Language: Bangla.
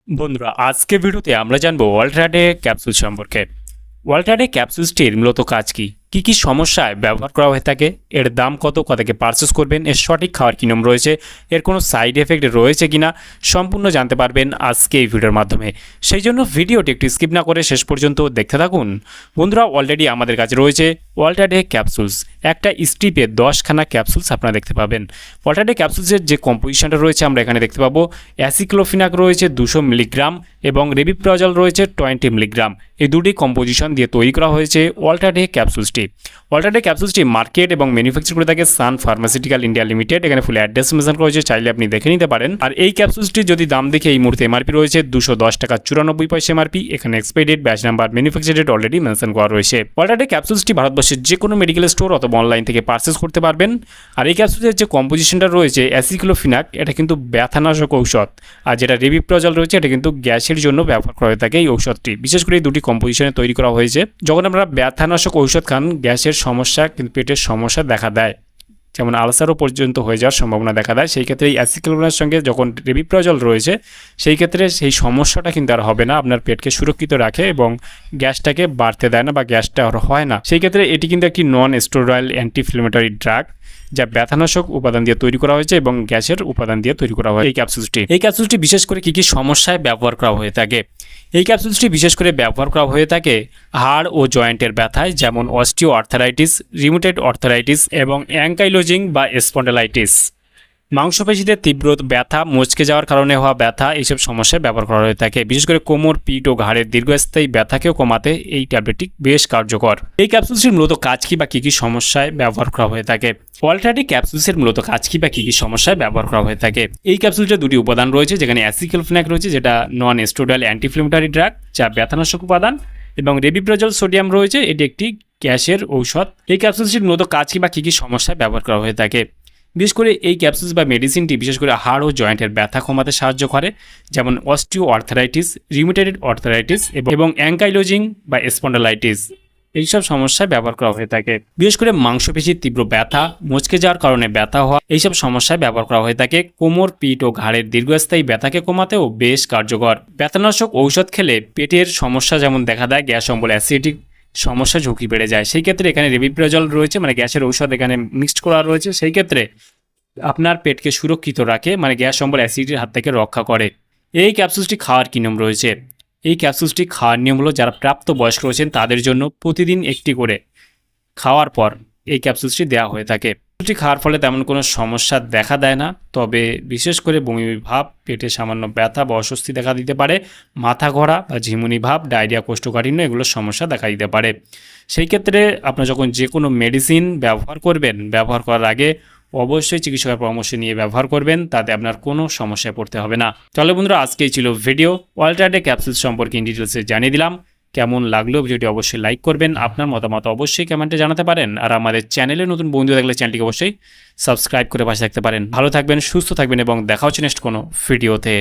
বন্ধুরা আজকে ভিডিওতে আমরা জানবো ওয়ালট্রাডে ক্যাপসুল সম্পর্কে। ওয়ালট্রাডে ক্যাপসুলসটির মূলত কাজ কি কি সমস্যায় ব্যবহার করা হয়ে থাকে, এর দাম কত, কোথাকে পারচেস করবেন, এর সঠিক খাওয়ার কী নিয়ম রয়েছে, এর কোনো সাইড এফেক্ট রয়েছে কিনা সম্পূর্ণ জানতে পারবেন আজকে এই ভিডিওর মাধ্যমে। সেই জন্য ভিডিওটি একটু স্কিপ না করে শেষ পর্যন্ত দেখতে থাকুন। বন্ধুরা অলরেডি আমাদের কাছে রয়েছে ওয়ালট্রাডে ক্যাপসুলস, একটা স্ট্রিপে 10খানা ক্যাপসুলস আপনারা দেখতে পাবেন। ওয়ালট্রাডে ক্যাপসুলসের যে কম্পোজিশনটা রয়েছে আমরা এখানে দেখতে পাবো অ্যাসিক্লোফিনাক রয়েছে 200 মিলিগ্রাম এবং রেবিপ্রাজল রয়েছে 20 মিলিগ্রাম। এই দুটি কম্পোজিশন দিয়ে তৈরি করা হয়েছে ওয়ালট্রাডে ক্যাপসুলসটি। ওয়ালট্রাডে ক্যাপসুলসটি মার্কেট এবং ম্যানুফ্যাকচার করে থাকে সান ফার্মাসিউটিক্যাল ইন্ডিয়া লিমিটেড। এখানে ফুল অ্যাড্রেস মেনশন করা হয়েছে, চাইলে আপনি দেখে নিতে পারেন। আর এই ক্যাপসুলসটি যদি দাম দেখে এই মুহূর্তে এমআরপি রয়েছে 210 টাকা 94 পয়সা এমআরপি। এখানে expiry date, batch number, manufacture date already mention করা রয়েছে। ওয়ালট্রাডে ক্যাপসুলসটি ভারতবর্ষের যে কোনো মেডিকেল স্টোর অথবা অনলাইন থেকে পারচেস করতে পারবেন। আর এই ক্যাপসুলের যে কম্পোজিশনটা রয়েছে অ্যাসিক্লোফিনাক, এটা কিন্তু ব্যথানাশক ঔষধ। আর যেটা রেবিপ্রাজল রয়েছে এটা কিন্তু গ্যাসের জন্য ব্যবহার করা হয়ে থাকে। এই ঔষধটি বিশেষ করে এই দুটি কম্পোজিশনে তৈরি করা হয়েছে। যখন আমরা ব্যথানাশক ঔষধ খান গ্যাসের সমস্যা কিন্তু পেটের সমস্যা দেখা দেয়, যেমন আলসারও পর্যন্ত হয়ে যাওয়ার সম্ভাবনা দেখা দেয়। সেই ক্ষেত্রে এই অ্যাসিক্লোফিনাকের সঙ্গে যখন রেবিপ্রাজল রয়েছে সেই ক্ষেত্রে সেই সমস্যাটা কিন্তু আর হবে না, আপনার পেটকে সুরক্ষিত রাখে এবং গ্যাসটাকে বাড়তে দেয় না বা গ্যাসটা আর হয় না। সেই ক্ষেত্রে এটি কিন্তু একটি নন স্টেরয়েড অ্যান্টি ইনফ্ল্যামেটরি ড্রাগ, যা ব্যথানাশক উপাদান দিয়ে তৈরি করা হয়েছে এবং গ্যাসের উপাদান দিয়ে তৈরি করা হয় এই ক্যাপসুলসটি বিশেষ করে কি কি সমস্যায় ব্যবহার করা হয়ে থাকে। এই ক্যাপসুলসটি বিশেষ করে ব্যবহার করা হয়ে থাকে হাড় ও জয়েন্টের ব্যথায়, যেমন অস্টিও আর্থারাইটিস, রিউমেটয়েড আর্থারাইটিস এবং অ্যাঙ্কাইলোজিং বা স্পন্ডালাইটিস। মাংসপেশিতে তীব্র ব্যথা, মচকে যাওয়ার কারণে হওয়া ব্যথা, এইসব সমস্যায় ব্যবহার করা হয়ে থাকে। বিশেষ করে কোমর, পিঠ ও ঘাড়ের দীর্ঘস্থায়ী ব্যথাকেও কমাতে এই ট্যাবলেটটি বেশ কার্যকর। এই ক্যাপসুলসটির মূলত কাজ কি বা কী কী সমস্যায় ব্যবহার করা হয়ে থাকে। ওয়ালট্রাডে ক্যাপসুলসের মূলত কাজ কি বা কী কী সমস্যায় ব্যবহার করা হয়ে থাকে। এই ক্যাপসুলটির দুটি উপাদান রয়েছে, যেখানে অ্যাসিক্লোফিনাক রয়েছে যেটা নন স্টেরয়েড অ্যান্টি ইনফ্ল্যামেটরি ড্রাগ, যা ব্যথানাশক উপাদান, এবং রেবিপ্রাজল সোডিয়াম রয়েছে, এটি একটি গ্যাসের ঔষধ। এই ক্যাপসুলসটির মূলত কাজ কি বা কী কী সমস্যায় ব্যবহার করা হয়ে থাকে। বিশেষ করে এই ক্যাপসুলস বা মেডিসিনটি বিশেষ করে হাড় ও জয়েন্টের ব্যথা কমাতে সাহায্য করে, যেমন অস্টিও আর্থারাইটিস, রিউমেটয়েড আর্থারাইটিস এবং অ্যাঙ্কাইলোজিং বা স্পন্ডালাইটিস। এইসব সমস্যায় ব্যবহার করা হয়ে থাকে। বিশেষ করে মাংসপেশির তীব্র ব্যথা, মচকে যাওয়ার কারণে ব্যথা হওয়া, এইসব সমস্যায় ব্যবহার করা হয়ে থাকে। কোমর, পিঠ ও ঘাড়ের দীর্ঘস্থায়ী ব্যথাকে কমাতেও বেশ কার্যকর। ব্যথানাশক ঔষধ খেলে পেটের সমস্যা যেমন দেখা দেয়, গ্যাস অম্বল, অ্যাসিডিক সমস্যা ঝুঁকি বেড়ে যায়। সেই ক্ষেত্রে এখানে রেবিপ্রাজল রয়েছে, মানে গ্যাসের ঔষধ এখানে মিক্সড করা রয়েছে। সেই ক্ষেত্রে আপনার পেটকে সুরক্ষিত রাখে, মানে গ্যাস অম্বল, অ্যাসিডিটির হাত থেকে রক্ষা করে। এই ক্যাপসুলসটি খাওয়ার কী নিয়ম রয়েছে। এই ক্যাপসুলসটি খাওয়ার নিয়ম হলো, যারা প্রাপ্ত বয়স্ক রয়েছেন তাদের জন্য প্রতিদিন একটি করে খাওয়ার পর এই ক্যাপসুলসটি দেওয়া হয়ে থাকে। ক্যাপসুলটি খাওয়ার ফলে তেমন কোনো সমস্যা দেখা দেয় না, তবে বিশেষ করে বমি ভাব, পেটে সামান্য ব্যথা বা অস্বস্তি দেখা দিতে পারে, মাথা ঘোরা বা ঝিমুনি ভাব, ডায়রিয়া, কোষ্ঠকাঠিন্য, এগুলোর সমস্যা দেখা দিতে পারে। সেই ক্ষেত্রে আপনার যখন যে কোনো মেডিসিন ব্যবহার করবেন, ব্যবহার করার আগে অবশ্যই চিকিৎসকের পরামর্শ নিয়ে ব্যবহার করবেন, তাতে আপনার কোনো সমস্যায় পড়তে হবে না। তাহলে বন্ধুরা আজকেই ছিল ভিডিও। ওয়ালট্রাডে ক্যাপসুলস সম্পর্কে ইন ডিটেলসে জানিয়ে দিলাম। কেমন লাগলো ভিডিওটি অবশ্যই লাইক করবেন, আপনার মতামত অবশ্যই কমেন্টে জানাতে পারেন। আর আমাদের চ্যানেলে নতুন বন্ধু থাকলে চ্যানেলটিকে অবশ্যই সাবস্ক্রাইব করে পাশে থাকতে পারেন। ভালো থাকবেন, সুস্থ থাকবেন এবং দেখা হচ্ছে নেক্সট কোনো ভিডিওতে।